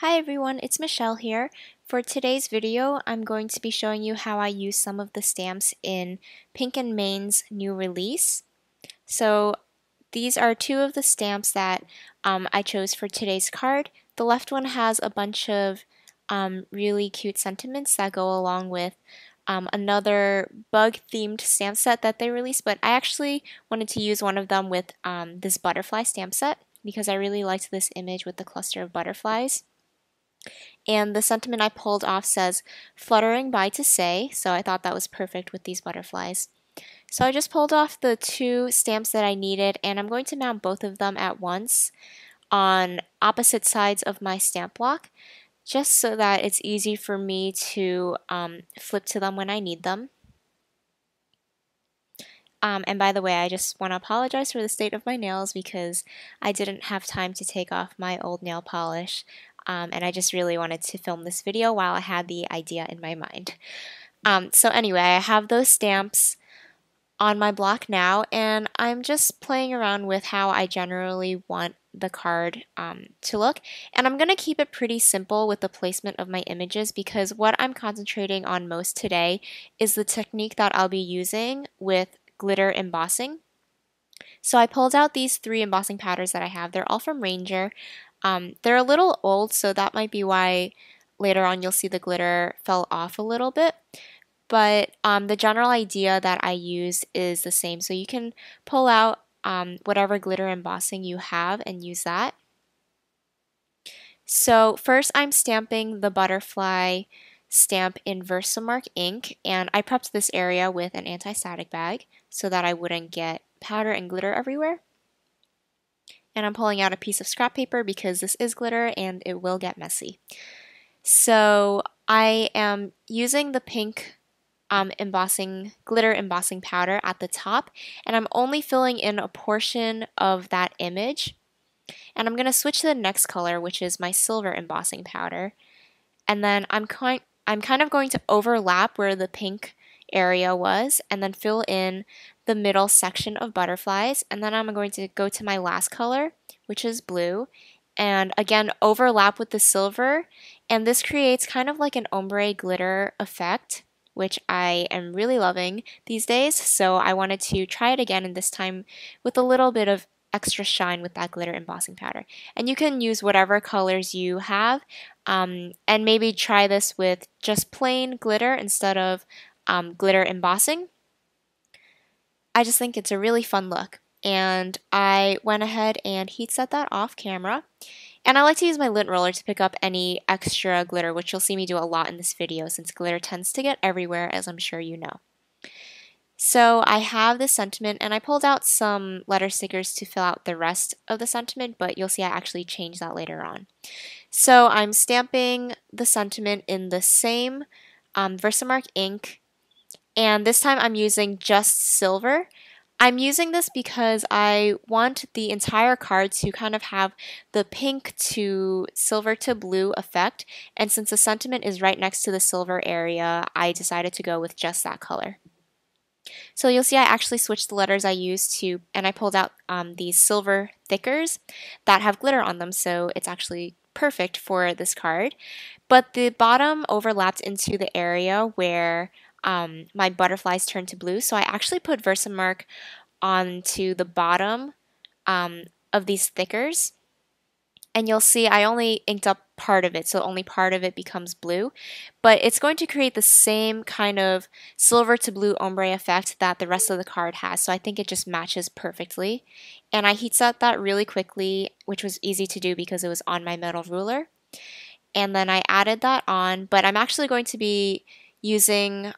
Hi everyone, it's Michelle here. For today's video, I'm going to be showing you how I use some of the stamps in Pink and Main's new release. So these are two of the stamps that I chose for today's card. The left one has a bunch of really cute sentiments that go along with another bug-themed stamp set that they released, but I actually wanted to use one of them with this butterfly stamp set because I really liked this image with the cluster of butterflies. And the sentiment I pulled off says, fluttering by to say, so I thought that was perfect with these butterflies. So I just pulled off the two stamps that I needed, and I'm going to mount both of them at once on opposite sides of my stamp block, just so that it's easy for me to flip to them when I need them. And by the way, I just want to apologize for the state of my nails because I didn't have time to take off my old nail polish. And I just really wanted to film this video while I had the idea in my mind. So anyway, I have those stamps on my block now, and I'm just playing around with how I generally want the card to look. And I'm going to keep it pretty simple with the placement of my images because what I'm concentrating on most today is the technique that I'll be using with glitter embossing. So I pulled out these three embossing patterns that I have. They're all from Ranger. They're a little old, so that might be why later on you'll see the glitter fell off a little bit. But the general idea that I use is the same. So you can pull out whatever glitter embossing you have and use that. So first I'm stamping the butterfly stamp in Versamark ink, and I prepped this area with an anti-static bag so that I wouldn't get powder and glitter everywhere. And I'm pulling out a piece of scrap paper because this is glitter and it will get messy. So I am using the pink glitter embossing powder at the top, and I'm only filling in a portion of that image. And I'm going to switch to the next color, which is my silver embossing powder. And then I'm kind of going to overlap where the pink area was and then fill in the middle section of butterflies. And then I'm going to go to my last color, which is blue, and again overlap with the silver. And this creates kind of like an ombre glitter effect, which I am really loving these days. So I wanted to try it again, and this time with a little bit of extra shine with that glitter embossing powder. And you can use whatever colors you have, and maybe try this with just plain glitter instead of glitter embossing. I just think it's a really fun look, and I went ahead and heat set that off camera. And I like to use my lint roller to pick up any extra glitter, which you'll see me do a lot in this video since glitter tends to get everywhere, as I'm sure you know. So I have this sentiment, and I pulled out some letter stickers to fill out the rest of the sentiment, but you'll see I actually changed that later on. So I'm stamping the sentiment in the same Versamark ink, and this time I'm using just silver. I'm using this because I want the entire card to kind of have the pink to silver to blue effect, and since the sentiment is right next to the silver area, I decided to go with just that color. So you'll see I actually switched the letters I used to, and I pulled out these silver thickers that have glitter on them, so it's actually perfect for this card. But the bottom overlapped into the area where my butterflies turned to blue, so I actually put Versamark onto the bottom of these thickers. And you'll see I only inked up part of it, so only part of it becomes blue. But it's going to create the same kind of silver to blue ombre effect that the rest of the card has, so I think it just matches perfectly. And I heat set that really quickly, which was easy to do because it was on my metal ruler. And then I added that on, but I'm actually going to be using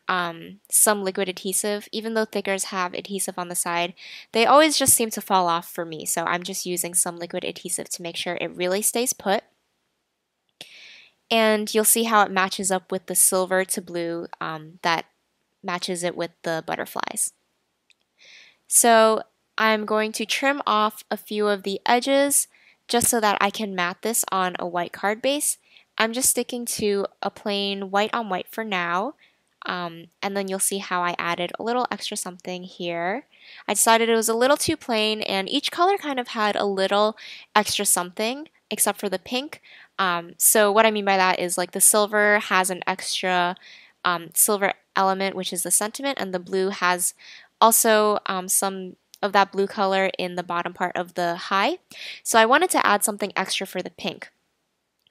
some liquid adhesive. Even though thickers have adhesive on the side, they always just seem to fall off for me, so I'm just using some liquid adhesive to make sure it really stays put. And you'll see how it matches up with the silver to blue that matches it with the butterflies. So I'm going to trim off a few of the edges just so that I can mat this on a white card base. I'm just sticking to a plain white on white for now, and then you'll see how I added a little extra something here. I decided it was a little too plain, and each color kind of had a little extra something except for the pink. So what I mean by that is like the silver has an extra silver element, which is the sentiment, and the blue has also some of that blue color in the bottom part of the high. So I wanted to add something extra for the pink.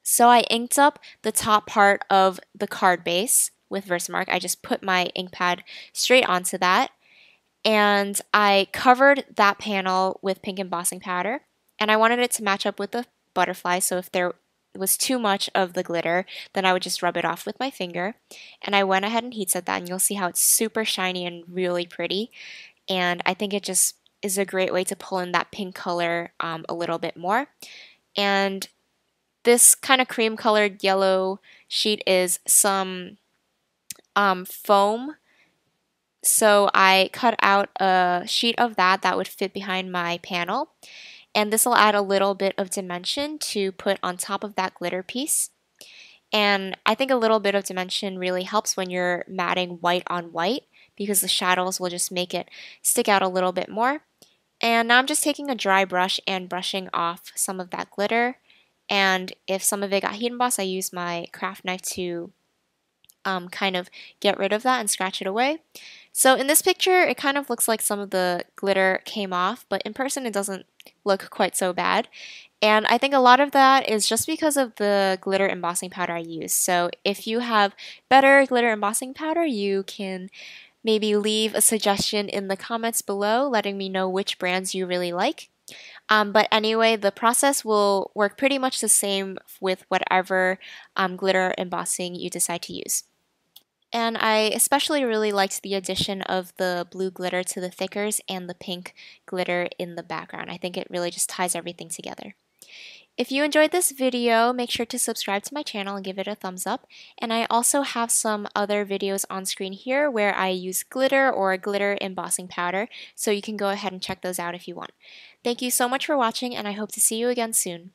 So I inked up the top part of the card base with Versamark. I just put my ink pad straight onto that, and I covered that panel with pink embossing powder, and I wanted it to match up with the butterfly, so if there was too much of the glitter, then I would just rub it off with my finger. And I went ahead and heat set that, and you'll see how it's super shiny and really pretty. And I think it just is a great way to pull in that pink color a little bit more. And this kind of cream colored yellow sheet is some foam. So I cut out a sheet of that would fit behind my panel. And this will add a little bit of dimension to put on top of that glitter piece. And I think a little bit of dimension really helps when you're matting white on white, because the shadows will just make it stick out a little bit more. And now I'm just taking a dry brush and brushing off some of that glitter. And if some of it got heat embossed, I use my craft knife to kind of get rid of that and scratch it away. So in this picture, it kind of looks like some of the glitter came off, but in person it doesn't look quite so bad. And I think a lot of that is just because of the glitter embossing powder I use. So if you have better glitter embossing powder, you can maybe leave a suggestion in the comments below, letting me know which brands you really like. But anyway, the process will work pretty much the same with whatever glitter embossing you decide to use. And I especially really liked the addition of the blue glitter to the thickers and the pink glitter in the background. I think it really just ties everything together. If you enjoyed this video, make sure to subscribe to my channel and give it a thumbs up. And I also have some other videos on screen here where I use glitter or glitter embossing powder, so you can go ahead and check those out if you want. Thank you so much for watching, and I hope to see you again soon.